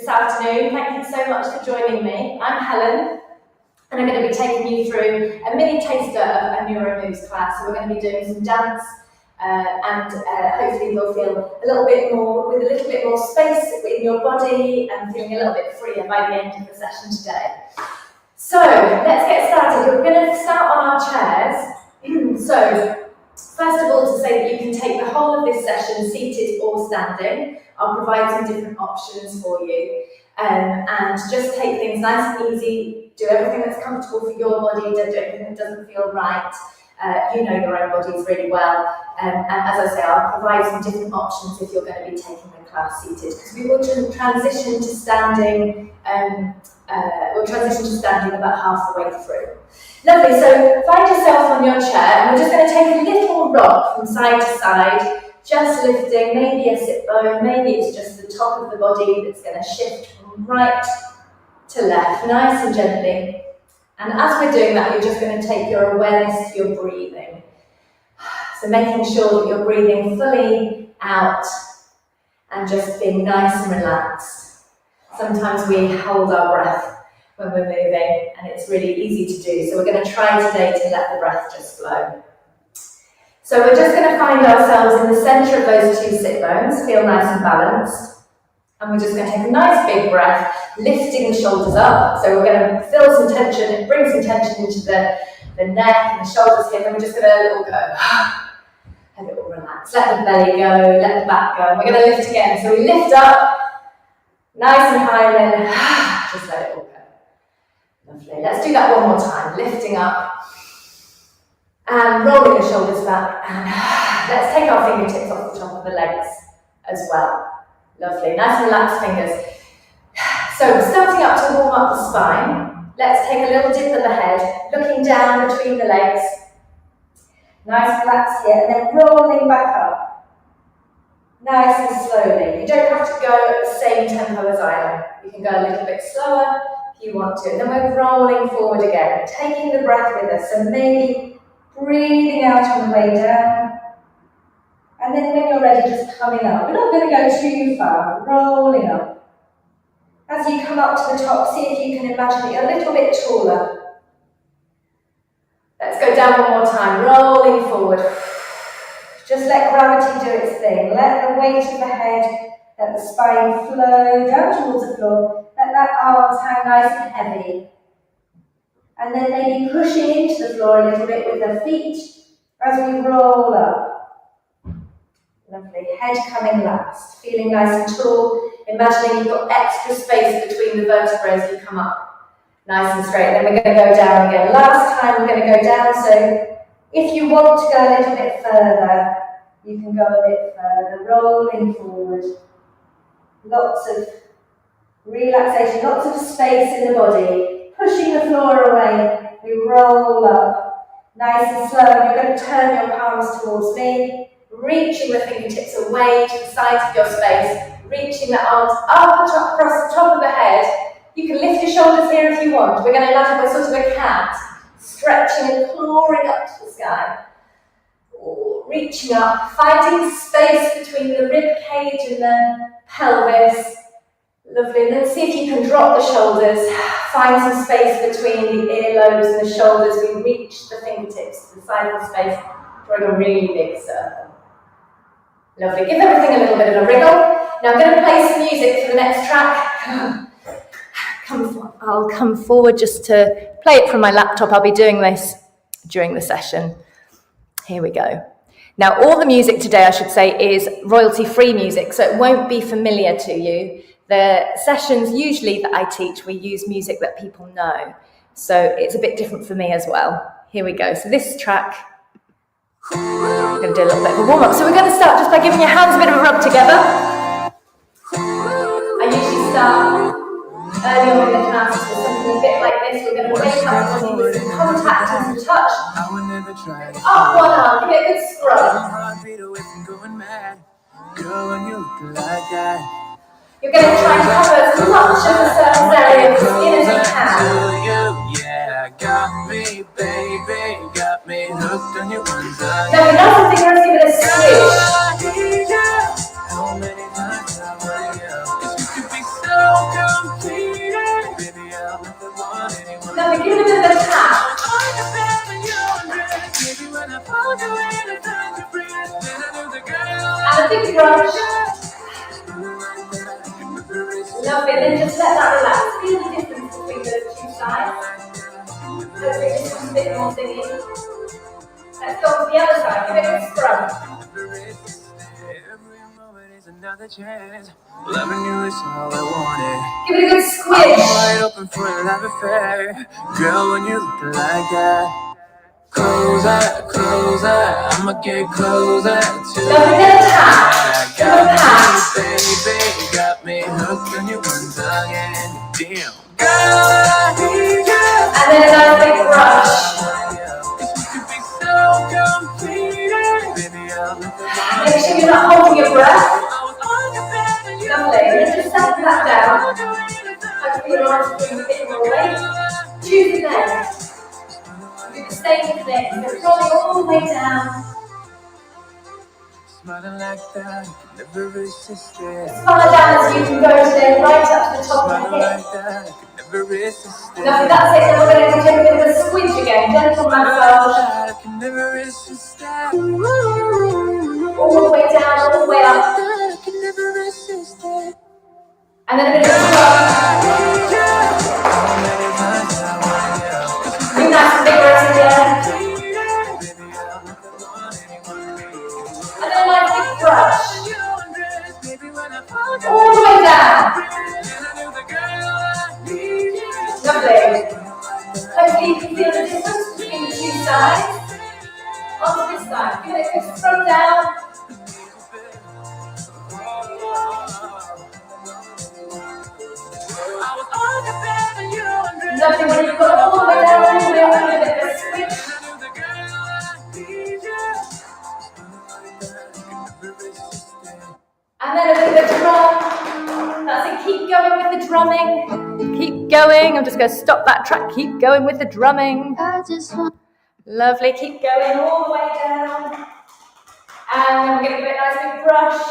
afternoon. Thank you so much for joining me. I'm Helen, and I'm going to be taking you through a mini taster of a Neuro-Moves class. So we're going to be doing some dance, and hopefully you'll feel a little bit more, with a little bit more space in your body and feeling a little bit freer by the end of the session today. So let's get started. We're going to start on our chairs. So first of all, to say that you can take the whole of this session seated or standing. I'll provide some different options for you, and just take things nice and easy. Do everything that's comfortable for your body. Don't do anything that doesn't feel right. You know your own bodies really well, and as I say, I'll provide some different options if you're going to be taking the class seated, because we will transition to standing. We'll transition to standing about half the way through. Lovely. So find yourself on your chair, and we're just going to take a little rock from side to side. Just lifting, maybe a sit bone, maybe it's just the top of the body that's going to shift from right to left, nice and gently. And as we're doing that, you're just going to take your awareness to your breathing. So making sure that you're breathing fully out and just being nice and relaxed. Sometimes we hold our breath when we're moving, and it's really easy to do. So we're going to try today to let the breath just flow. So we're just going to find ourselves in the centre of those two sit bones, feel nice and balanced. And we're just going to take a nice big breath, lifting the shoulders up. So we're going to feel some tension, bring some tension into the neck and the shoulders here, and we're just going to let it all go. Let it all relax. Let the belly go, let the back go. And we're going to lift again. So we lift up, nice and high, and then just let it all go. Lovely. Let's do that one more time. Lifting up. And rolling the shoulders back, and let's take our fingertips off the top of the legs as well. Lovely, nice and relaxed fingers. So starting up to warm up the spine, let's take a little dip of the head, looking down between the legs. Nice relax here, and then rolling back up. Nice and slowly. You don't have to go at the same tempo as I am. You can go a little bit slower if you want to. And then we're rolling forward again, taking the breath with us. So maybe breathing out on the way down, and then when you're ready, just coming up. We're not going to go too far, rolling up. As you come up to the top, see if you can imagine that you're a little bit taller. Let's go down one more time, rolling forward. Just let gravity do its thing. Let the weight of the head, let the spine flow down towards the floor. Let that arms hang nice and heavy. And then maybe pushing into the floor a little bit with the feet as we roll up. Lovely. Head coming last. Feeling nice and tall. Imagining you've got extra space between the vertebrae as you come up. Nice and straight. Then we're going to go down again. Last time we're going to go down. So if you want to go a little bit further, you can go a bit further. Rolling forward. Lots of relaxation. Lots of space in the body. Pushing the floor away, we roll up, nice and slow, and you're going to turn your palms towards me, reaching the fingertips away to the sides of your space, reaching the arms up across the top of the head. You can lift your shoulders here if you want. We're going to imagine we're sort of a cat, stretching and clawing up to the sky. Reaching up, finding space between the rib cage and the pelvis. Lovely, and then see if you can drop the shoulders, find some space between the earlobes and the shoulders. We reach the fingertips to the side of the space, drawing a really big circle. Lovely, give everything a little bit of a wriggle. Now I'm going to play some music for the next track. I'll come forward just to play it from my laptop. I'll be doing this during the session. Here we go. Now all the music today, I should say, is royalty-free music, so it won't be familiar to you. The sessions usually that I teach, we use music that people know. So it's a bit different for me as well. Here we go. So this track, I'm going to do a little bit of a warm-up. So we're going to start just by giving your hands a bit of a rub together. I usually start early on in the class with something a bit like this. We're going to wake up the body with some contact and some touch. Up one arm, give it a good scrub. You're going to try and cover as much of the surface area of the skin as you can. Yeah, got me, baby, got me hooked on your one side. Now, another thing, let's give it a squish. How many times I want you? 'Cause you could be so good. big brush. Lovely, and then just let that relax. Feel the difference between those two sides. Hopefully this one's a bit more singing. Let's go to the other side, give it a scrub. Another chance. Loving you is all I wanted. Give it a good squish. I'm wide open for a love affair. Girl, when you look like that. Closer, closer, I'ma get closer to you. Got me, baby, got me hooked on you once again. Damn. Girl, I need you. And then another big brush. Make sure you're not holding your breath. Lovely. And just settle that down. Hopefully your arms are doing a bit more weight. Choose the neck. Do the same thing. So rolling all the way down. Smiling like that, never resist it. As far down as you can go today, right up to the top of the hip. Lovely, that's it. Then we're going to take a bit of a squidge again. Gentle massage. All the way down, all the way up. And then a bit of a scrub. Be nice and vigorous again. And then a nice big brush. All the way down. Lovely. Hopefully you can feel the difference between the two sides. Onto this side. Give it a good scrub down. Lovely, when you've got all the way down, all the way up, a bit of a switch. And then a bit of a drum. That's it, keep going with the drumming. Keep going, I'm just going to stop that track. Keep going with the drumming. Lovely, keep going all the way down. And then we're going to give it a nice big brush.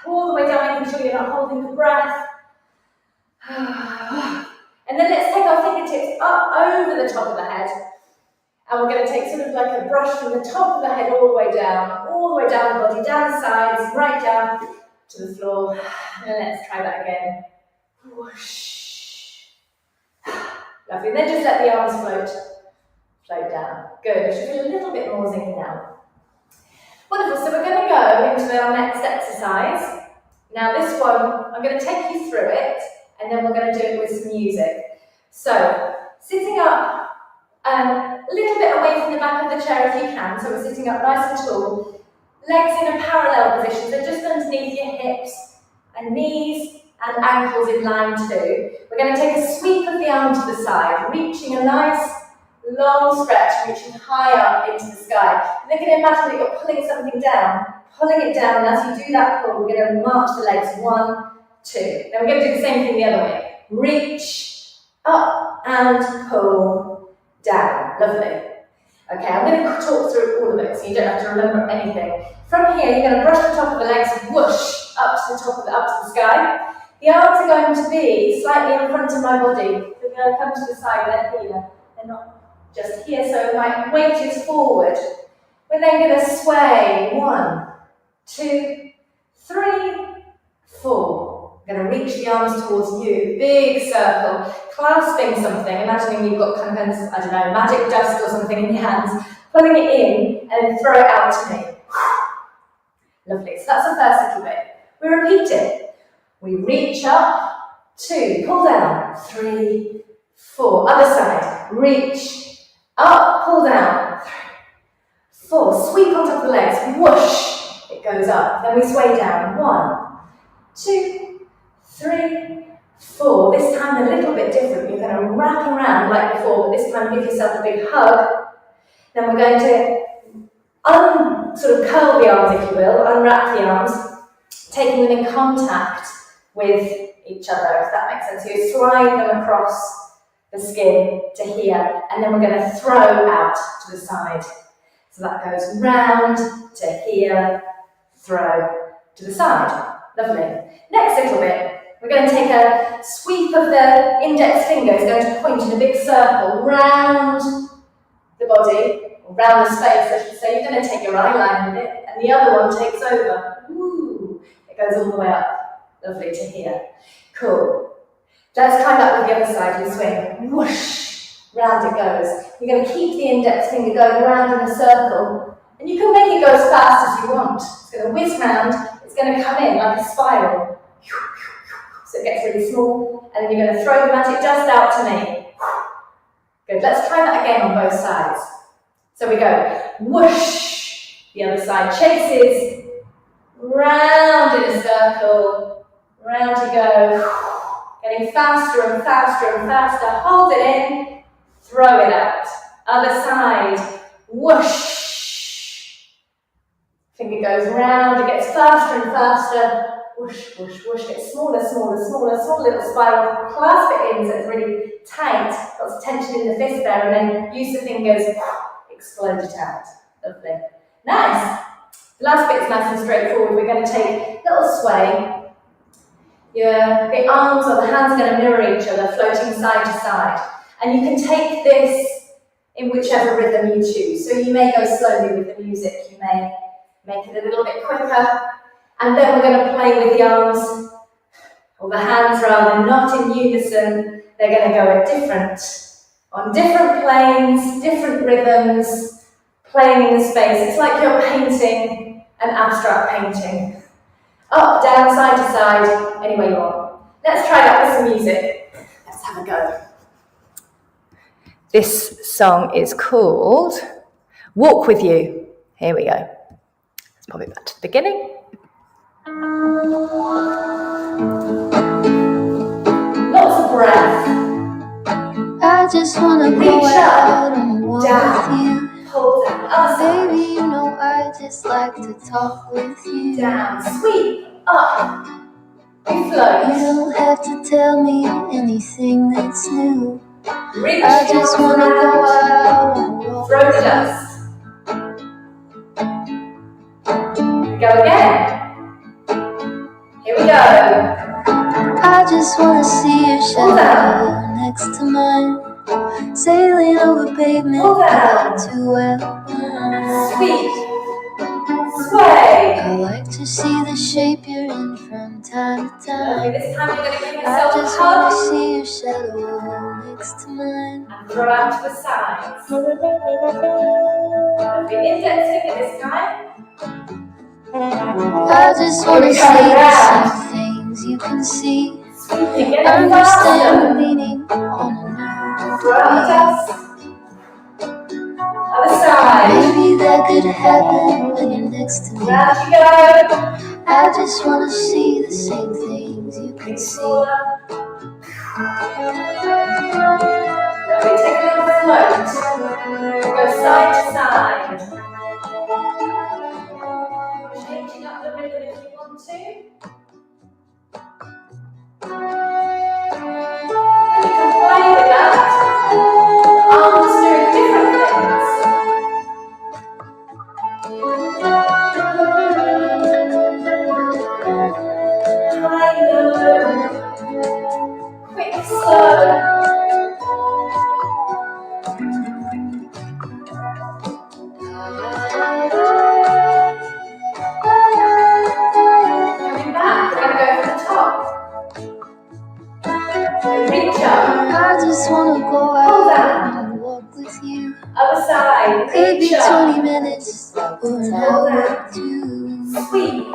All the way down, making sure you're not holding the breath. And then let's take our fingertips up over the top of the head. And we're going to take sort of like a brush from the top of the head all the way down the body, down the sides, right down to the floor. And let's try that again. Whoosh. Lovely. And then just let the arms float down. Good. It should feel a little bit more zingy now. Wonderful. So we're going to go into our next exercise. Now this one, I'm going to take you through it, and then we're going to do it with some music. So, sitting up a little bit away from the back of the chair if you can, so we're sitting up nice and tall, legs in a parallel position, so just underneath your hips and knees and ankles in line too. We're going to take a sweep of the arm to the side, reaching a nice long stretch, reaching high up into the sky. And then you can imagine that you're pulling something down, pulling it down, and as you do that pull, we're going to march the legs 1, 2. Then we're going to do the same thing the other way. Reach, up, and pull, down. Lovely. Okay, I'm going to talk through all of it so you don't have to remember anything. From here, you're going to brush the top of the legs, whoosh, up to the sky. The arms are going to be slightly in front of my body. They're going to come to the side, they're here. They're not just here, so my weight is forward. We're then going to sway. 1, 2, 3, 4. I'm going to reach the arms towards you. Big circle. Clasping something. Imagining you've got kind of, I don't know, magic dust or something in your hands. Pulling it in and then throw it out to me. Lovely. So that's the first little bit. We repeat it. We reach up. 2. Pull down. 3, 4. Other side. Reach. Up. Pull down. 3, 4. Sweep on top of the legs. Whoosh. It goes up. Then we sway down. 1, 2, 3, 4. This time a little bit different. You're going to wrap around like before, but this time give yourself a big hug. Then we're going to sort of curl the arms, if you will, unwrap the arms, taking them in contact with each other, if that makes sense. So you slide them across the skin to here, and then we're going to throw out to the side. So that goes round to here, throw to the side. Lovely. Next little bit. We're going to take a sweep of the index finger. It's going to point in a big circle round the body, around the space, I should say. You're going to take your eye line with it, and the other one takes over. Ooh, it goes all the way up. Lovely to hear. Cool. Let's try that with the other side. You swing. Whoosh. Round it goes. You're going to keep the index finger going round in a circle, and you can make it go as fast as you want. It's going to whiz round. It's going to come in like a spiral. So it gets really small, and then you're going to throw the magic dust out to me. Good. Let's try that again on both sides. So we go whoosh. The other side chases. Round in a circle. Round you go. Getting faster and faster and faster. Hold it in. Throw it out. Other side. Whoosh. Finger goes round. It gets faster and faster. Whoosh, whoosh, whoosh. Get smaller, smaller, smaller. Small little spiral. Clasp it in so it's really tight. Lots of tension in the fist there. And then use the fingers. Explode it out. Lovely. Nice. The last bit's nice and straightforward. We're going to take a little sway. The arms or the hands are going to mirror each other, floating side to side. And you can take this in whichever rhythm you choose. So you may go slowly with the music. You may make it a little bit quicker. And then we're going to play with the arms or the hands rather, not in unison. They're going to go on different planes, different rhythms, playing in the space. It's like you're painting an abstract painting. Up, down, side to side, any way you want. Let's try that with some music. Let's have a go. This song is called Walk With You. Here we go. Let's pop it back to the beginning. Lots of breath. I just wanna go out and walk with you. Hold down, other side. Baby, you know I just like to talk with you. Down, sweep, up, you float. You don't have to tell me anything that's new. Reach I just wanna go out and walk throw the dust. Go again. Here we go. I just wanna see your shadow next to mine. Sailing over pavement without too well. Sweep. Sway. I like to see the shape you're in from time to Okay, time. this time you're going to give I yourself a just wanna hug see your shadow next to mine. and throw out to the sides. The index finger this time. I just wanna see the same things you can see. Sweeping, get Understand faster. the meaning on a new Throw out the breeze. dust. Other side. Maybe that could happen when you're next to me. Round you go. I just wanna see the same things you can see. Smaller. Lovely, take a little float. Go side to side. Changing up the rhythm if you want to. And you can play with that. The arms doing different things. High, low. Quick, slow. Coming back, we're going to go from the top. Reach up. I just wanna go out and walk with you. Other side. Could be Reach up. 20 minutes or an hour or two. Sweep.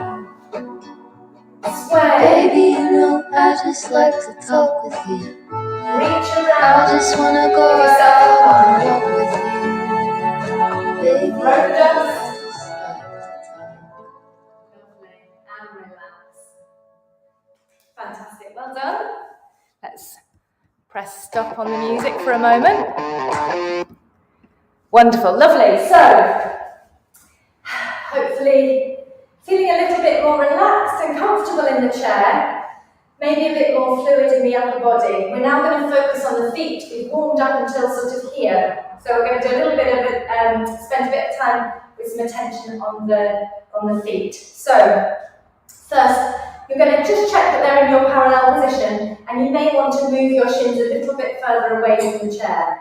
Sway. Baby, you know I just like to talk with you. Reach I around. just wanna go Give yourself a out hug. and walk with you. Baby, Throw the dust. I just like to talk. Lovely. And relax. Fantastic. Well done. Let's press stop on the music for a moment. Wonderful. Lovely. So, hopefully feeling a little bit more relaxed and comfortable in the chair. Maybe a bit more fluid in the upper body. We're now going to focus on the feet. We've warmed up until sort of here. So we're going to do a little bit of spend a bit of time with some attention on the feet. So first, you're going to just check that they're in your parallel position, and you may want to move your shins a little bit further away from the chair.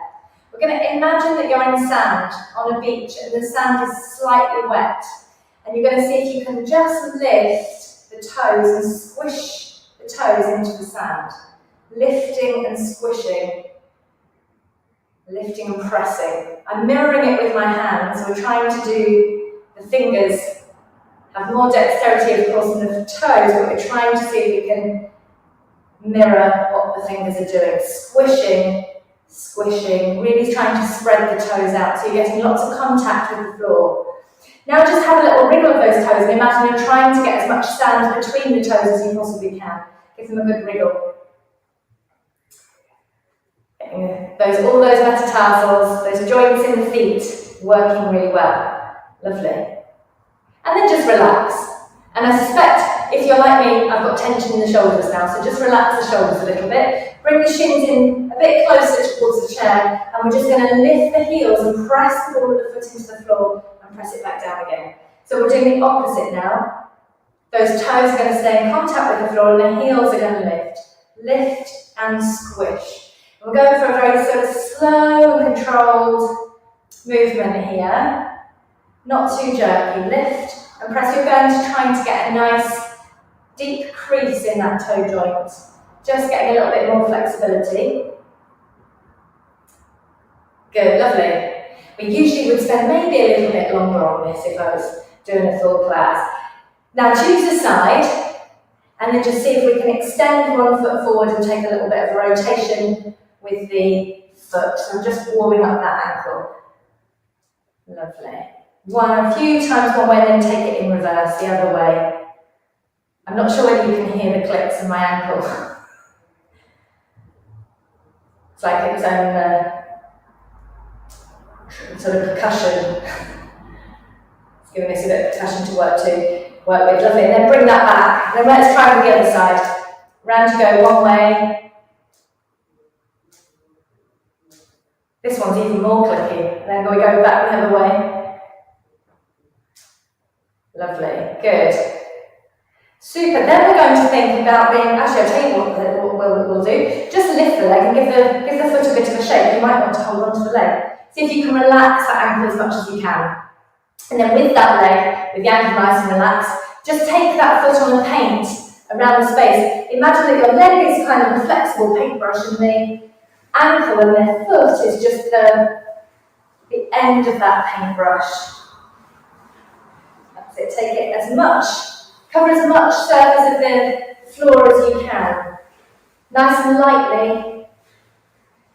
We're going to imagine that you're in sand on a beach and the sand is slightly wet. And you're going to see if you can just lift the toes and squish the toes into the sand. Lifting and squishing. Lifting and pressing. I'm mirroring it with my hands. We're trying to do the fingers have more dexterity, of course, than the toes, but we're trying to see if we can mirror what the fingers are doing. Squishing, squishing, really trying to spread the toes out so you're getting lots of contact with the floor. Now just have a little wriggle of those toes and imagine you're trying to get as much sand between the toes as you possibly can. Give them a good wriggle. All those metatarsals, those joints in the feet, working really well. Lovely. And then just relax. And I suspect, if you're like me, I've got tension in the shoulders now, so just relax the shoulders a little bit. Bring the shins in a bit closer towards the chair, and we're just going to lift the heels and press the ball of the foot into the floor and press it back down again. So we're doing the opposite now. Those toes are going to stay in contact with the floor, and the heels are going to lift. Lift and squish. We're going for a very sort of slow and controlled movement here. Not too jerky. Lift and press. You're going to try to get a nice deep crease in that toe joint. Just getting a little bit more flexibility. Good, lovely. We usually would spend maybe a little bit longer on this if I was doing a full class. Now choose a side and then just see if we can extend one foot forward and take a little bit of a rotation with the foot. So I'm just warming up that ankle. Lovely. A few times one way, then take it in reverse, the other way. I'm not sure whether you can hear the clicks in my ankle. It's like its own sort of percussion. It's giving us a bit of percussion to work with. Lovely. And then bring that back. Then let's try with the other side. Round you go one way. This one's even more clicky. And then we go back the other way. Lovely, good. Super, then we're going to think about being, actually I'll tell you what we'll do. Just lift the leg and give the foot a bit of a shake. You might want to hold on to the leg. See if you can relax that ankle as much as you can. And then with that leg, with the ankle nice and relaxed, just take that foot on the paint around the space. Imagine that your leg is kind of a flexible paintbrush and the ankle and the foot is just the end of that paintbrush. Take it cover as much surface of the floor as you can. Nice and lightly.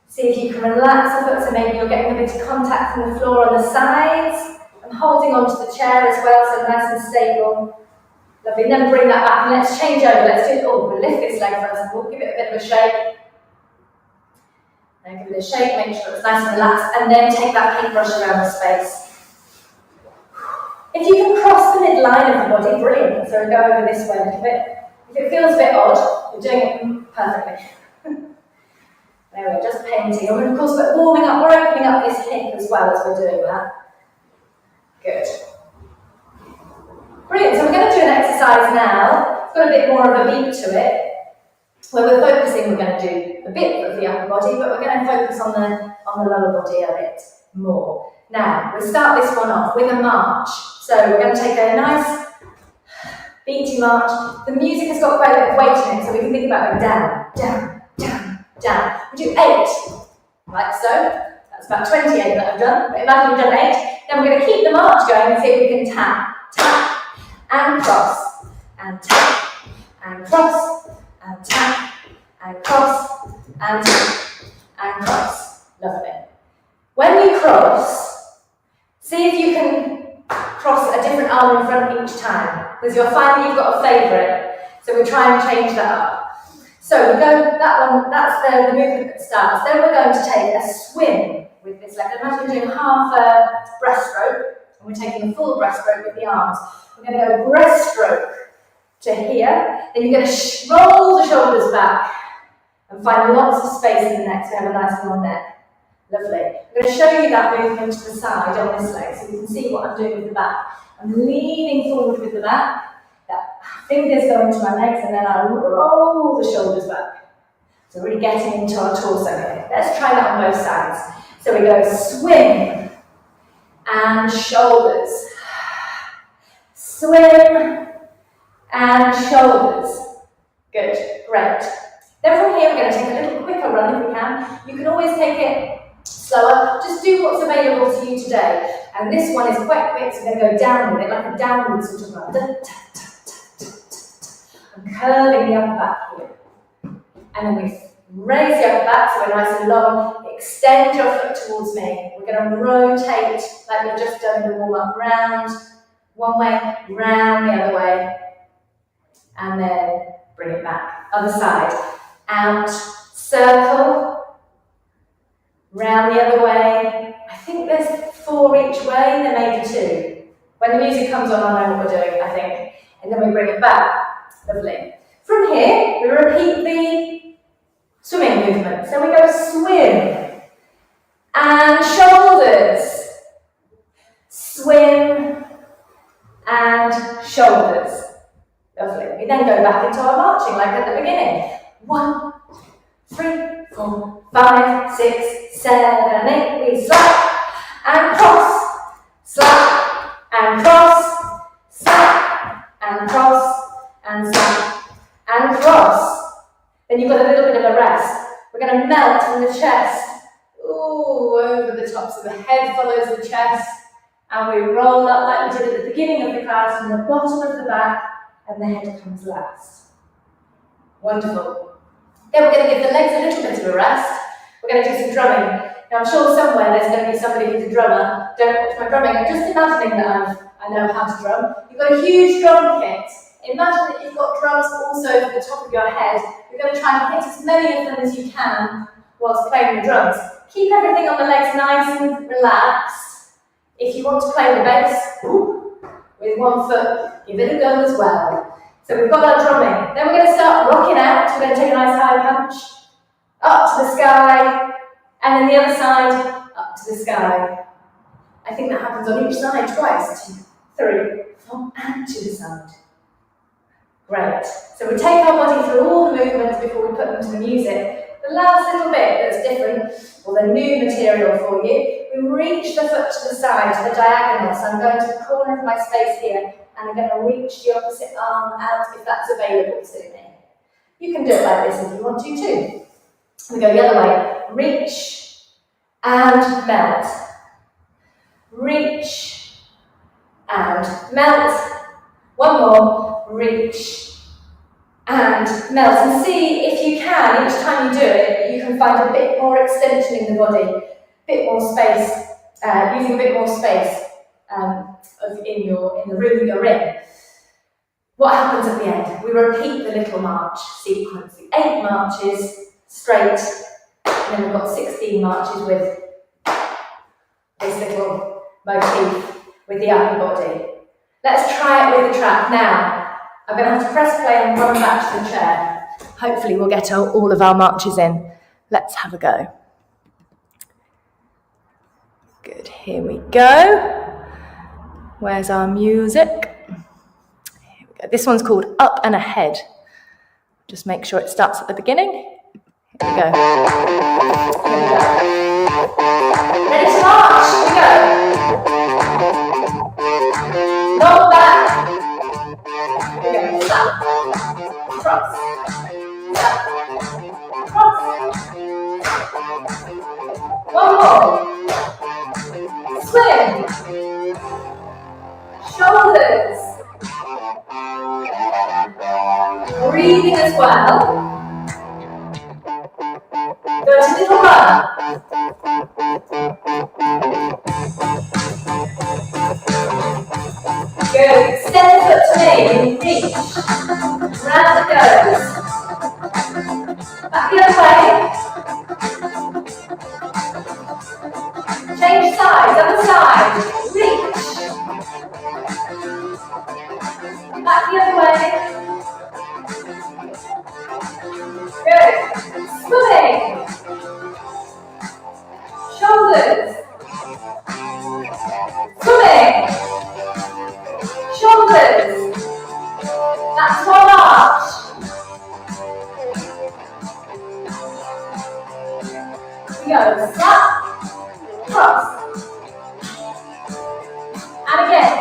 See if you can relax the foot, so maybe you're getting a bit of contact from the floor on the sides and holding onto the chair as well, so nice and stable. Lovely, and then bring that back and let's change over. Let's do it. We'll lift this leg first of all, give it a bit of a shake. Then give it a shake, make sure it's nice and relaxed, and then take that paintbrush around the space. If you can cross the midline of the body, brilliant. So go over this way a little bit. If it feels a bit odd, you're doing it perfectly. There we go, just painting. And of course, we're warming up, we're opening up this hip as well as we're doing that. Good. Brilliant, so we're going to do an exercise now. It's got a bit more of a beat to it. Where we're focusing, we're going to do a bit of the upper body, but we're going to focus on the lower body a bit more. Now, we'll start this one off with a march. So we're going to take a nice beaty march. The music has got quite a bit of weight in it, so we can think about going down, down, down, down. We do 8, like so. That's about 28 that I've done, but imagine we've done 8. Then we're going to keep the march going and see if we can tap, tap, and cross, and tap, and cross, and tap, and cross, and tap, and cross. Lovely. When you cross, see if you can cross a different arm in front each time, because you'll find that you've got a favourite. So we'll try and change that up. So we go, that one, that's the movement that starts. Then we're going to take a swim with this leg. Imagine doing half a breaststroke, and we're taking a full breaststroke with the arms. We're going to go breaststroke to here. Then you're going to roll the shoulders back and find lots of space in the neck so you have a nice long neck. Lovely. I'm going to show you that movement to the side on this leg so you can see what I'm doing with the back. I'm leaning forward with the back, that fingers go into my legs, and then I roll the shoulders back. So really getting into our torso here. Let's try that on both sides. So we go swim and shoulders. Swim and shoulders. Good, great. Then from here we're going to take a little quicker run if we can. You can always take it slower. Just do what's available to you today. And this one is quite quick, so we're going to go down with it, like a downward sort of run. I'm curving the upper back here. And then we raise the upper back, so we're nice and long. Extend your foot towards me. We're going to rotate like we've just done in the warm-up. Round, one way, round the other way. And then bring it back. Other side. Out, circle, round the other way. I think there's 4 each way, there may be 2. When the music comes on, I know what we're doing, I think. And then we bring it back. Lovely. From here, we repeat the swimming movement. So we go swim and shoulders. Swim and shoulders. Lovely. We then go back into our marching like at the beginning. 1, 3, 4, 5, 6, 7, 8. We slap and cross, slap and cross, slap and cross, and slap and cross. Then you've got a little bit of a rest. We're going to melt in the chest. Ooh, over the top. So the head follows the chest. And we roll up like we did at the beginning of the class from the bottom of the back, and the head comes last. Wonderful. Then we're going to give the legs a little bit of a rest. We're going to do some drumming. Now I'm sure somewhere there's going to be somebody who's a drummer. Don't watch my drumming. I'm just imagining that I know how to drum. You've got a huge drum kit. Imagine that you've got drums also at the top of your head. You're going to try and hit as many of them as you can whilst playing the drums. Keep everything on the legs nice and relaxed. If you want to play the bass with one foot, give it a go as well. So we've got our drumming. Then we're going to start rocking out. We're going to take a nice high punch up to the sky, and then the other side up to the sky. I think that happens on each side twice. 2, 3, 4, and to the side. Great. So we take our body through all the movements before we put them to the music. The last little bit that's different, or the new material for you, we reach the foot to the side, to the diagonal. So I'm going to the corner of my space here, and I'm going to reach the opposite arm out if that's available to me. You can do it like this if you want to too. We go the other way. Reach and melt. Reach and melt. One more. Reach and melt. And see if you can, each time you do it, you can find a bit more extension in the body, a bit more space, using a bit more space in the room that you're in. What happens at the end? We repeat the little march sequence. 8 marches straight, and then we've got 16 marches with this little motif with the upper body. Let's try it with the track now. I'm going to have to press play and run back to the chair. Hopefully we'll get all of our marches in. Let's have a go. Good, here we go. Where's our music? Here we go. This one's called Up and Ahead. Just make sure it starts at the beginning. Here we go. Here we go. Ready to march? Here we go. Roll back. Here we go. Slap. Cross. Slap. Cross. One more. Swim. Shoulders. Breathing as well. Go to little run. Good. Extend the foot to me and reach. Round it goes. Back the other way. Change sides, other side. Reach. Back the other way. Good. Swimming. Shoulders. Swimming. Shoulders. That's one arch. We go slap cross. And again.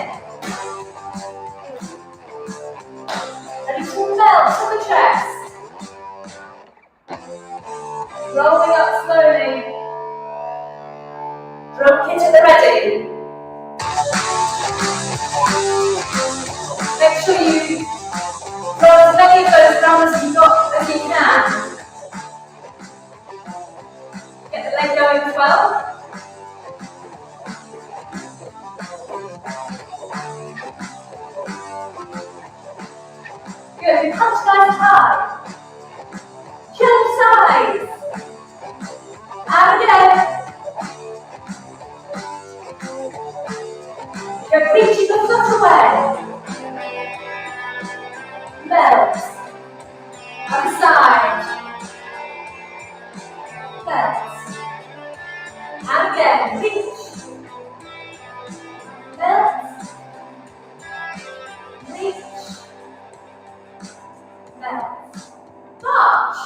Ready to melt to the chest. Rolling up slowly. Drum kit at the ready. Make sure you roll as many of those drums as you can. Get the leg going as well. Good, punch nice high. Jump sides. And again. You're reaching the foot away. Melt. Other side. Melt. And again. Reach. Melt. Reach. Melt. March.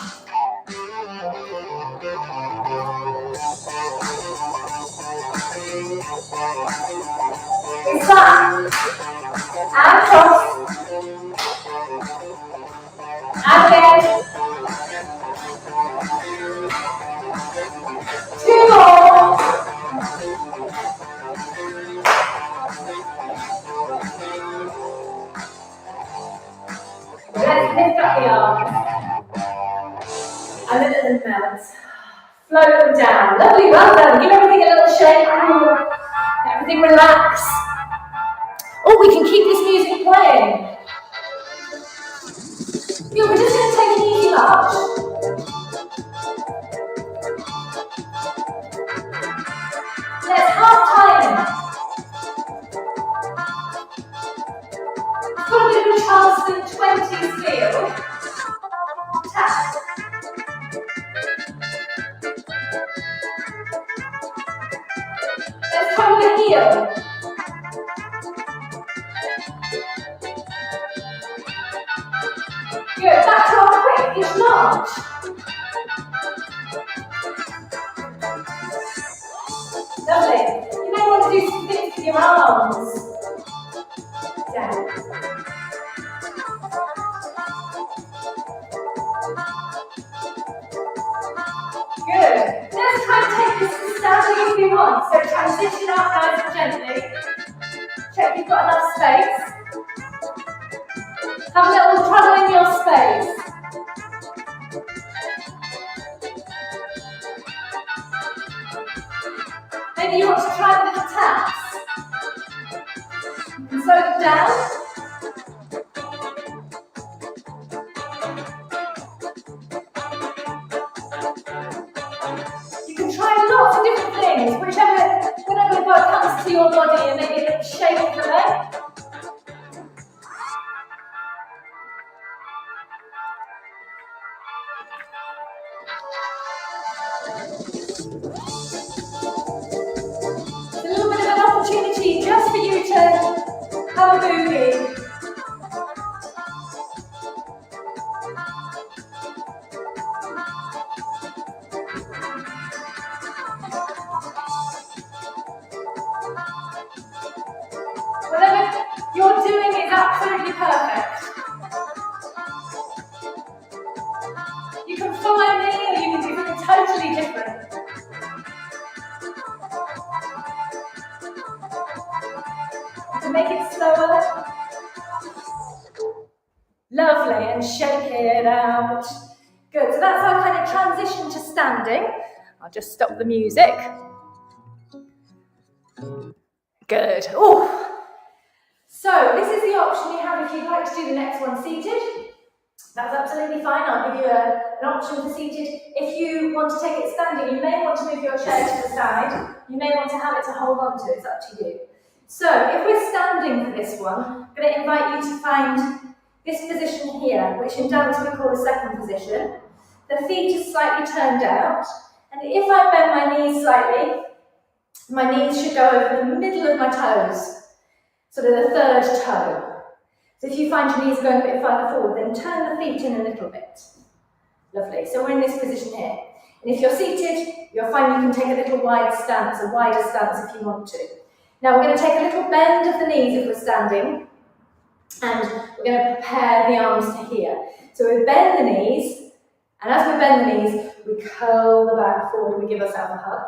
It's back. And cross. And again. 2 more. Let's lift up the arms. And then let them melt. Float them down. Lovely, well done. Give everything a little shake. Everything relax. Oh, we can keep this music playing. Yeah, we're just going to take an easy march. Let's half time. It's got a bit of a Charleston 20s feel. Tap. Let's try with the heel. Good, back to our quick-ish march. Lovely. You may want to do some things with your arms. Down. Good. Let's try and take this to standing if you want. So transition up nice and gently. Check you've got enough space. Have a little trouble in your space. Maybe you want to try with little taps. You can slow them down. You can try lots of different things, whatever comes to your body, and maybe a little shake of the leg. It's a little bit of an opportunity just for you to have a boogie. Whatever you're doing is absolutely perfect. You can follow me or you can do something totally different. To make it slower. Lovely, and shake it out. Good, so that's our kind of transition to standing. I'll just stop the music. Good. Ooh. So this is the option you have if you'd like to do the next one seated. That's absolutely fine. I'll give you an option for seated. If you want to take it standing, you may want to move your chair to the side. You may want to have it to hold on to. It's up to you. So if we're standing for this one, I'm going to invite you to find this position here, which in dance we call the second position. The feet are slightly turned out. And if I bend my knees slightly, my knees should go over the middle of my toes, sort of the third toe. So if you find your knees going a bit further forward, then turn the feet in a little bit. Lovely. So we're in this position here. And if you're seated, you'll find you can take a little wider stance if you want to. Now we're going to take a little bend of the knees if we're standing, and we're going to prepare the arms to here. So we bend the knees, and as we bend the knees, we curl the back forward, we give ourselves a hug,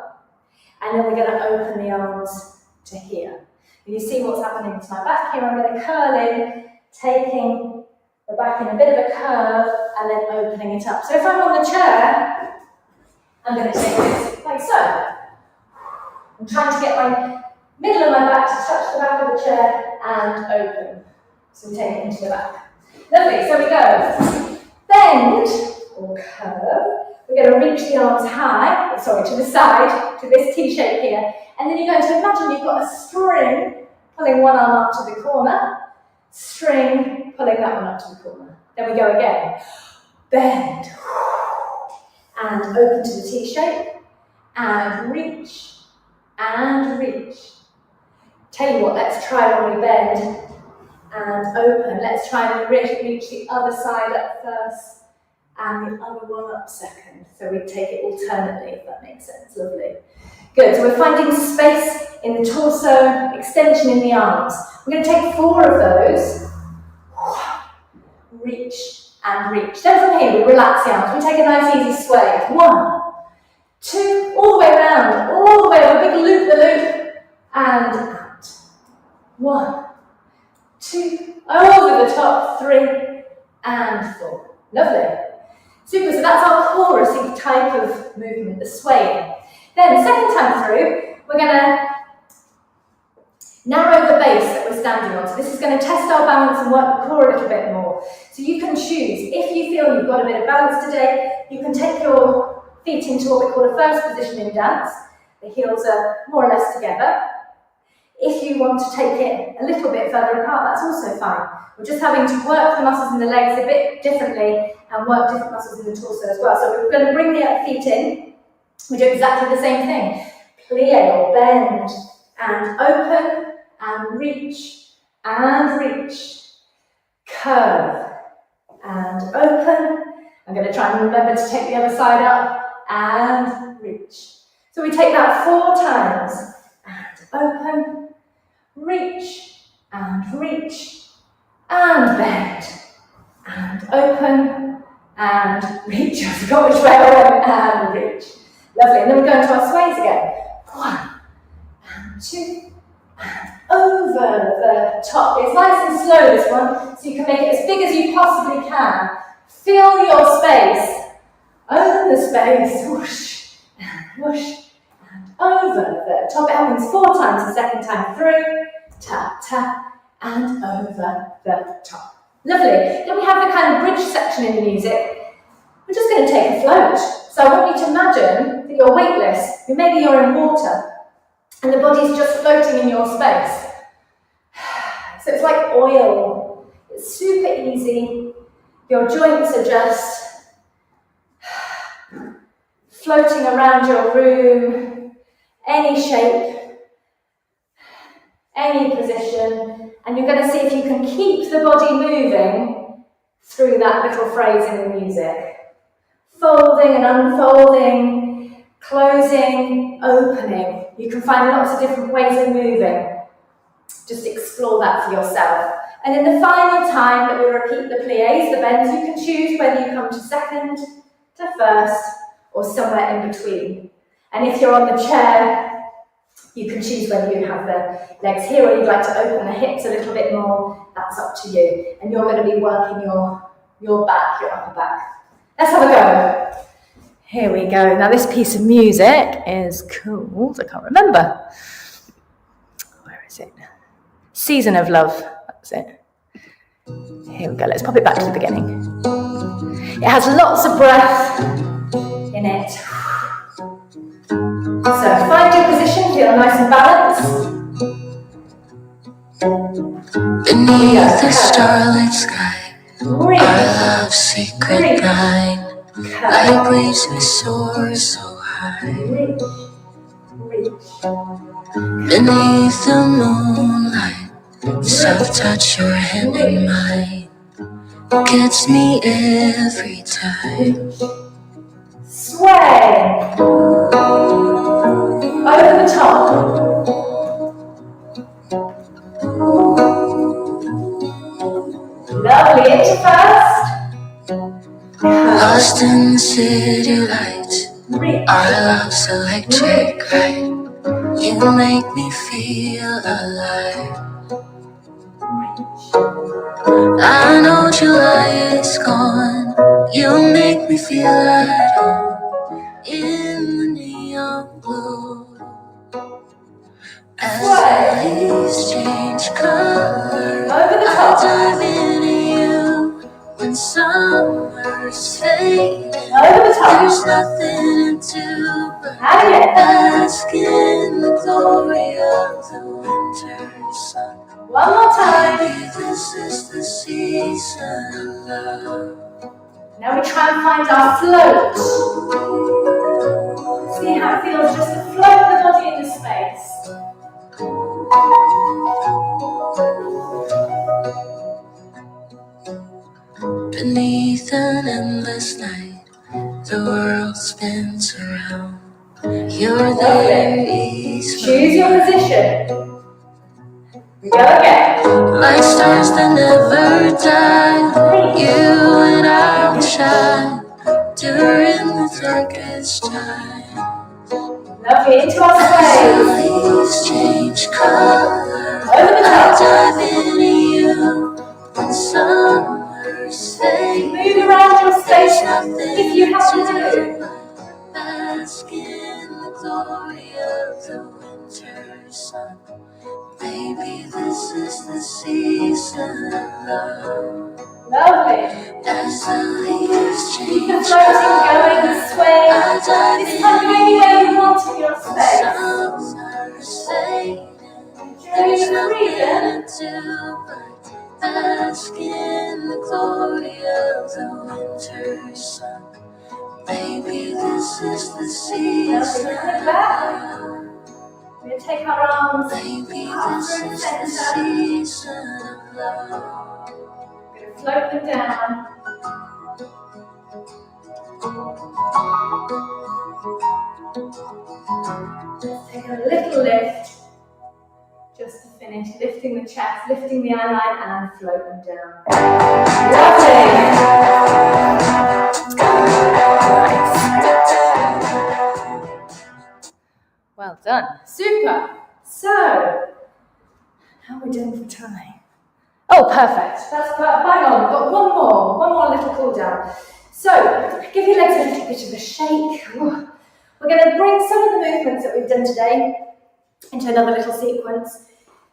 and then we're going to open the arms to here. And you see what's happening to my back here. I'm going to curl in, taking the back in a bit of a curve, and then opening it up. So if I'm on the chair, I'm going to take this like so. I'm trying to get my middle of my back to touch the back of the chair and open. So we take it into the back. Lovely, so we go. Bend or curve. We're going to reach the arms high, to the side, to this T shape here. And then you're going to imagine you've got a string pulling one arm up to the corner, string pulling that one up to the corner. Then we go again. Bend. And open to the T shape. And reach. And reach. Tell you what, let's try when we bend and open. Let's try and reach the other side up first and the other one up second. So we take it alternately, if that makes sense. Lovely. Good, so we're finding space in the torso, extension in the arms. We're going to take 4 of those. Reach and reach. Then from here, we relax the arms. We take a nice easy sway. 1, 2, all the way around, all the way, a big loop the loop, and out. 1, 2, over the top, 3, and 4. Lovely. Super, so that's our chorusy type of movement, the swaying. Then, second time through, we're going to narrow the base that we're standing on. So this is going to test our balance and work the core a little bit more. So you can choose, if you feel you've got a bit of balance today, you can take your feet into what we call a first position in dance. The heels are more or less together. If you want to take it a little bit further apart, that's also fine. We're just having to work the muscles in the legs a bit differently and work different muscles in the torso as well. So we're going to bring the feet in. We do exactly the same thing. Plie or bend and open and reach, curve and open. I'm going to try and remember to take the other side up and reach. So we take that 4 times and open, reach and bend and open and reach. I forgot which way I went, and reach. Lovely, and then we go into our sways again. 1 and 2 and over the top. It's nice and slow, this one, so you can make it as big as you possibly can. Fill your space. Open the space. Whoosh and over the top. It happens 4 times the second time through. Tap, tap, and over the top. Lovely. Then we have the kind of bridge section in the music. We're just going to take a float. So I want you to imagine that you're weightless. Maybe you're in water and the body's just floating in your space. So it's like oil. It's super easy. Your joints are just floating around your room, any shape, any position, and you're going to see if you can keep the body moving through that little phrase in the music. Folding and unfolding, closing, opening. You can find lots of different ways of moving. Just explore that for yourself. And in the final time that we repeat the pliés, the bends, you can choose whether you come to second, to first, or somewhere in between. And if you're on the chair, you can choose whether you have the legs here or you'd like to open the hips a little bit more. That's up to you. And you're going to be working your back, your upper back. Let's have a go. Here we go. Now this piece of music is called, I can't remember. Where is it? Season of Love. That's it. Here we go. Let's pop it back to the beginning. It has lots of breath in it. So find your position, feel nice and balanced. Beneath the starlit sky, our love's secret line, like waves we soar so high. Beneath the moonlight, soft touch your hand in mine, gets me every time. Sway. the city lights, our love's electric light. You make me feel alive. I know July is gone. You make me feel at home in the neon glow. As the leaves change color, I dive into you when summer's fading. There's nothing to do but bask in the glory of the winter sun. One more time. Baby, this is the season of love. Now we try and find our float. See how it feels just to float the body into space. Beneath an endless night, the world spins around. You're there each Choose your position. We go again. like stars that never die. You and I will shine during the darkest time. Lovely, into our As the space. leaves change color, Over the I top. dive into you when summer's fading. Move around your space if you have to do. Bask in the glory of the winter sun. Baby, this is the season of love. Lovely. As the leaves Keep the change floating going, sway. I dive This can go anywhere you want in your space. summer's fading. Enjoy your freedom. To but bask in the glory of the winter sun. Baby, this is the season of love. We're going to take our arms Baby, up this through the is the center. season of love. We're going to float them down. Let's take a little lift. Just to finish, lifting the chest, lifting the eyeline and float them down. Lovely. Well done. Super. So, how are we doing for time? Oh, perfect. That's bang on. We've got one more little cool down. So, give your legs a little bit of a shake. We're going to bring some of the movements that we've done today into another little sequence.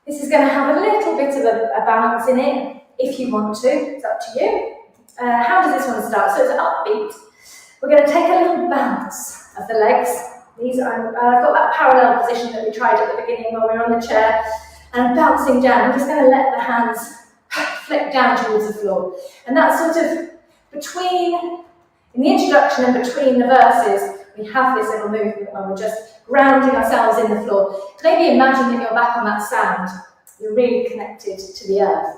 This is going to have a little bit of a balance in it, if you want to. It's up to you. How does this one start? So it's an upbeat. We're going to take a little bounce of the legs. These I've got that parallel position that we tried at the beginning when we were on the chair, and I'm bouncing down. I'm just going to let the hands flick down towards the floor. And that's sort of between, in the introduction and between the verses, we have this little movement where we're just grounding ourselves in the floor. Maybe imagine that you're back on that sand. You're really connected to the earth.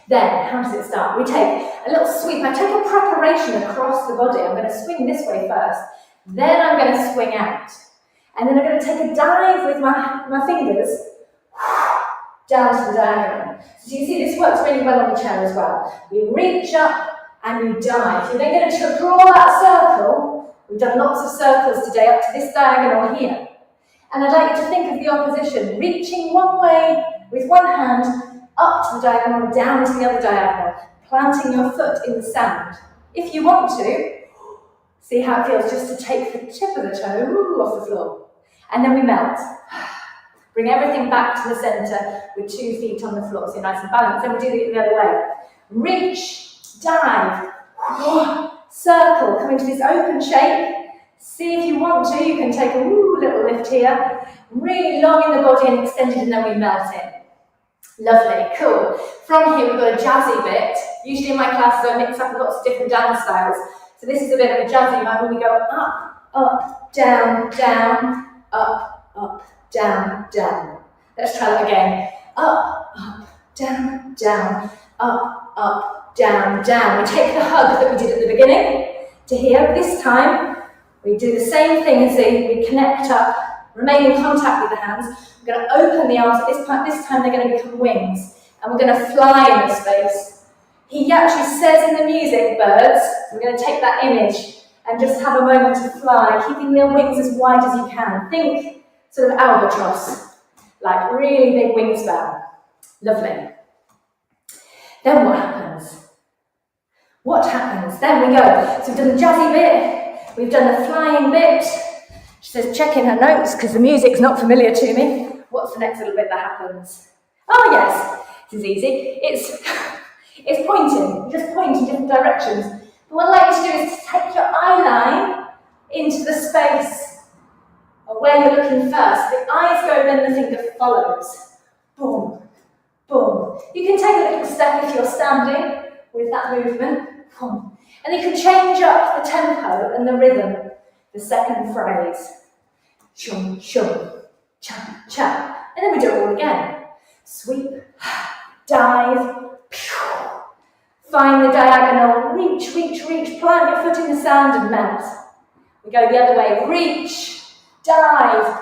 Then, how does it start? We take a little sweep. I take a preparation across the body. I'm going to swing this way first. Then I'm going to swing out. And then I'm going to take a dive with my fingers down to the diagonal. So you see, this works really well on the chair as well. We reach up and you dive. You're then going to draw that circle. We've done lots of circles today up to this diagonal here. And I'd like you to think of the opposition, reaching one way with one hand, up to the diagonal, down to the other diagonal, planting your foot in the sand. If you want to, see how it feels just to take the tip of the toe off the floor. And then we melt. Bring everything back to the centre with 2 feet on the floor, so you're nice and balanced. Then we'll do it the other way. Reach, dive, circle, come into this open shape. See if you want to, you can take a little lift here. Really long in the body and extended, and then we melt in. Lovely, cool. From here we've got a jazzy bit. Usually in my classes I mix up lots of different dance styles. So this is a bit of a jazzy one where we go up, up, down, down, up, down, down. Let's try that again. Up, down, down, up, down, down. We take the hug that we did at the beginning to here. This time we do the same thing as we connect up, remain in contact with the hands. We're going to open the arms at this point. This time they're going to become wings, and we're going to fly in the space. He actually says in the music, birds, we're going to take that image and just have a moment to fly, keeping your wings as wide as you can. Think sort of albatross, like really big wingspan. Lovely. Then what happens? What happens? Then we go. So we've done the jazzy bit, we've done the flying bit. She says, checking her notes because the music's not familiar to me. What's the next little bit that happens? Oh yes, this is easy. It's pointing. You just point in different directions. But what I'd like you to do is to take your eye line into the space of where you're looking first. The eyes go, then the finger follows. Boom, boom. You can take a little step if you're standing with that movement. Boom. And you can change up the tempo and the rhythm. The second phrase. Shum, shum, cha, cha. And then we do it all again. Sweep, dive, find the diagonal, reach, reach, reach, plant your foot in the sand and melt. We go the other way, reach, dive,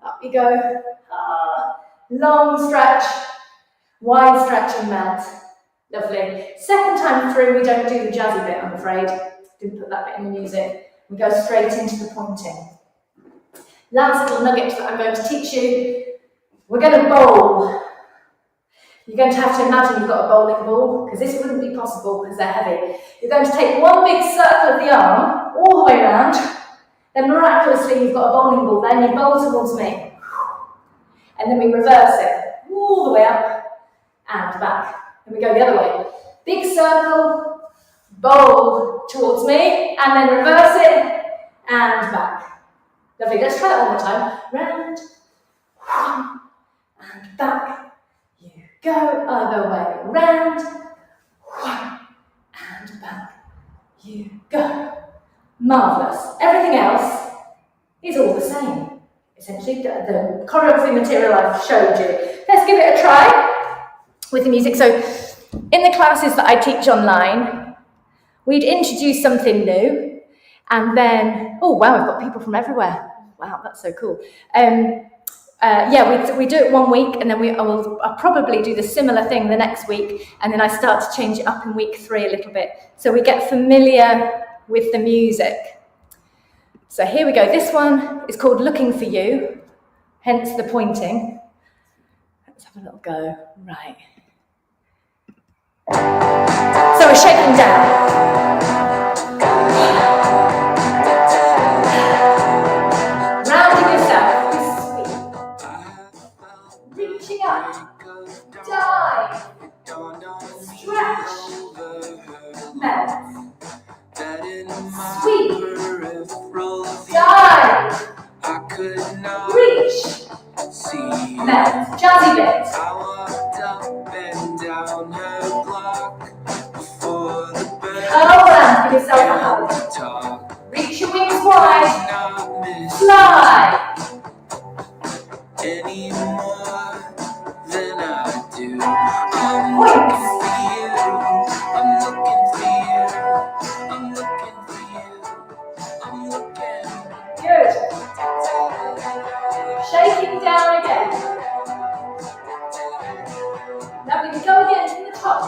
up you go, long stretch, wide stretch and melt. Lovely. Second time through, we don't do the jazzy bit, I'm afraid. Didn't put that bit in the music. We go straight into the pointing. Last little nugget that I'm going to teach you, we're going to bowl. You're going to have to imagine you've got a bowling ball, because this wouldn't be possible because they're heavy. You're going to take one big circle of the arm, all the way around, then miraculously you've got a bowling ball, then you bowl towards me. And then we reverse it, all the way up and back. And we go the other way. Big circle, bowl towards me, and then reverse it and back. Lovely, let's try that one more time. Round, and back. You go, other way round, and back. You go. Marvellous. Everything else is all the same. Essentially, the choreography material I've showed you. Let's give it a try with the music. So, in the classes that I teach online, we'd introduce something new, and then, oh wow, I've got people from everywhere. Wow, that's so cool. We do it 1 week, and then I'll probably do the similar thing the next week, and then I start to change it up in week 3 a little bit, so we get familiar with the music. So here we go. This one is called Looking for You, hence the pointing. Let's have a little go. Right. So we're shaking down. Rounding yourself. Sweep. Reaching up. Dive. Stretch. Melt. Sweep. Dive. Reach. Melt. Jazzy bit. Curl around, give yourself a hug. Reach your wings wide. Fly. Any more than I do. I'm looking for you. I'm looking for you. I'm looking for you. I'm looking. Good. Shaking down again. Lovely. We go again to the top.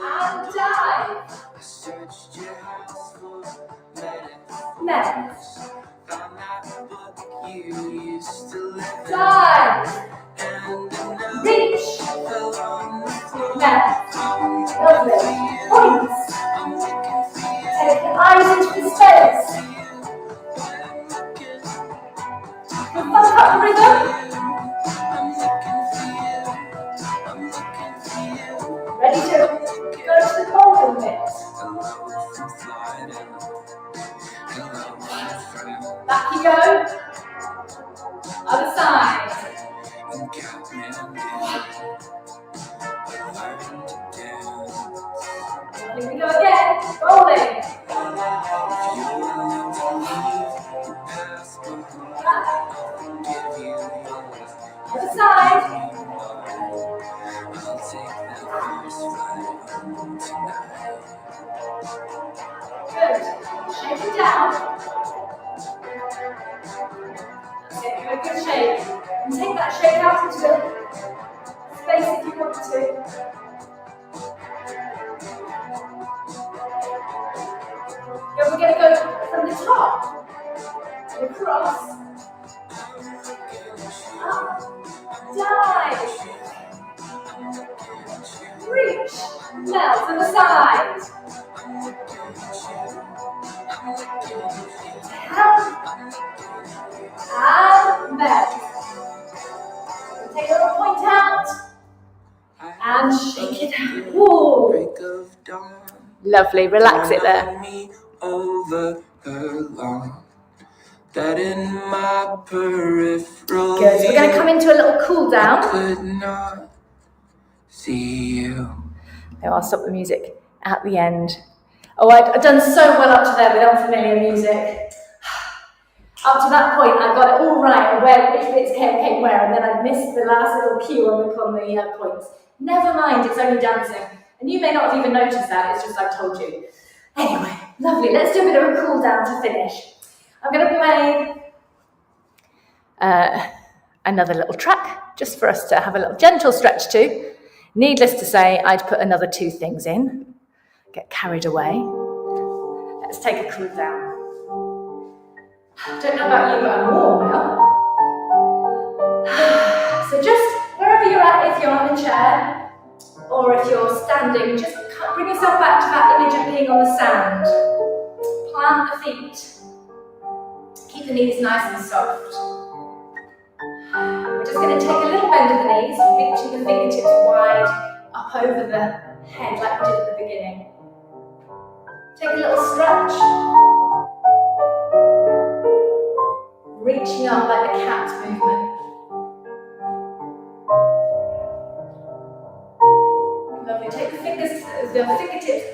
And dive. Next. Dive. Reach. Next. Lovely. Points. Take your eyes into the space. We'll funk up the rhythm. Ready to go to the bowling bit. Back you go. Other side. Here we go again. Bowling. Other side. Good. Shake it down. That's it. Give it a good shake. And take that shake out into the space if you want to. going to go from the top, across, up, dive, reach, melt to the side, down, and melt. Take a little point out, and shake it out. Woo. Lovely, relax it there. Over her lawn, that in my peripheral good, so we're going to come into a little cool down. Could not see you. Now I'll stop the music at the end. Oh, I'd done so well up to there with unfamiliar music. Up to that point, I got it all right, and where which bits came where, and then I missed the last little cue on the points. Never mind, it's only dancing. And you may not have even noticed that, it's just I've told you. Anyway, lovely, let's do a bit of a cool down to finish. I'm going to play another little track, just for us to have a little gentle stretch to. Needless to say, I'd put another 2 things in. Get carried away. Let's take a cool down. Don't know about you, but I'm warm now. So just wherever you're at, if you're on a chair, or if you're standing, just bring yourself back to that image of being on the sand. Plant the feet. Keep the knees nice and soft. We're just going to take a little bend of the knees, reaching the fingertips wide up over the head like we did at the beginning. Take a little stretch. Reaching up like the cat movement. Lovely. Take the fingertips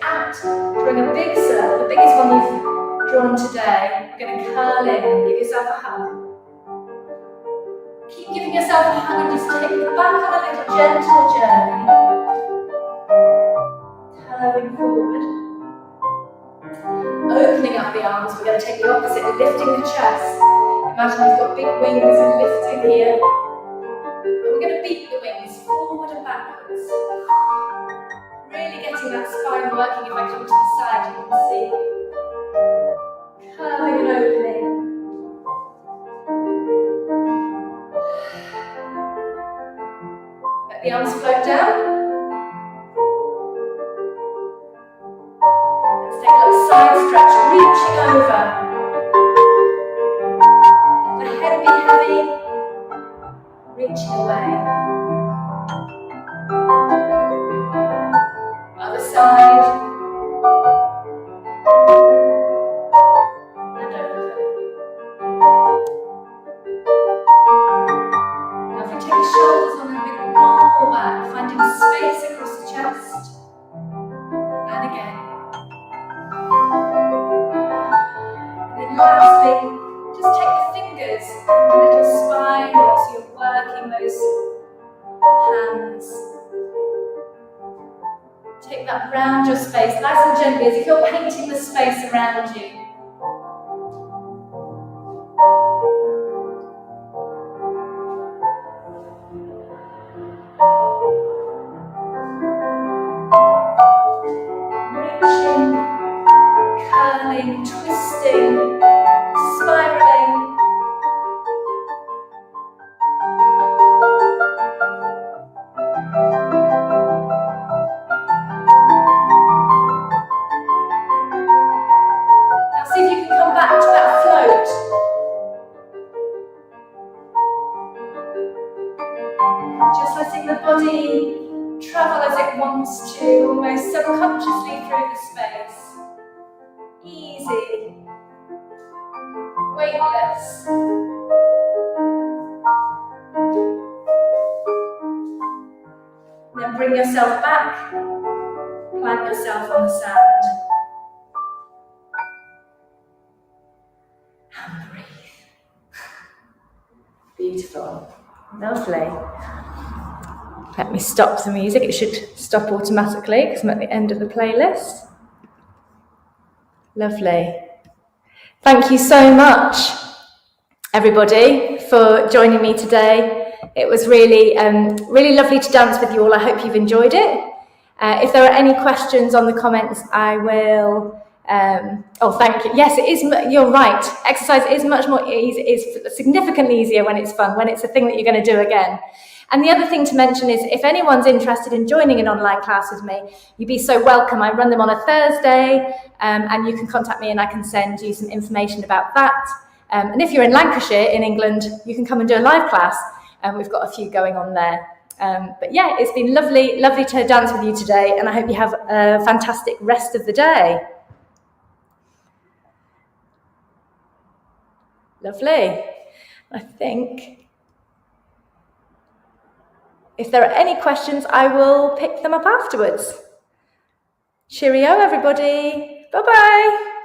out. Bring a big circle, the biggest one you've drawn today. You're going to curl in, give yourself a hug. Keep giving yourself a hug and just take it back on a little gentle journey. Curving forward. Opening up the arms, we're going to take the opposite, lifting the chest. Imagine you've got big wings and lifting here. And we're going to beat the wings forward and backwards. Really getting that spine working. If I come to the side, you can see. Curving and opening. Let the arms float down. Let's take a little side stretch, reaching over. Let the head be heavy, reaching away. Other side. And over. Now if we take the shoulders on a big roll back, finding space across the chest. And again. And then lastly, just take the fingers, a little spiral, so you're working those hands. Take that round your space, nice and gently, as if you're painting the space around you. Reaching, curling, twisting, spiraling. Now see if you can come back to that float. Just letting the body travel as it wants to, almost subconsciously through the space. Easy. Weightless. Then bring yourself back. Plant yourself on the sand. And breathe. Beautiful. Lovely. Let me stop the music. It should stop automatically because I'm at the end of the playlist. Lovely. Thank you so much, everybody, for joining me today. It was really, really lovely to dance with you all. I hope you've enjoyed it. If there are any questions on the comments, I will Thank you. Yes, it is. You're right. Exercise is much more easy. Is significantly easier when it's fun, when it's a thing that you're going to do again. And the other thing to mention is, if anyone's interested in joining an online class with me, you'd be so welcome. I run them on a Thursday, and you can contact me and I can send you some information about that. And if you're in Lancashire, in England, you can come and do a live class. We've got a few going on there. But yeah, it's been lovely to dance with you today, and I hope you have a fantastic rest of the day. Lovely. I think if there are any questions, I will pick them up afterwards. Cheerio, everybody. Bye-bye.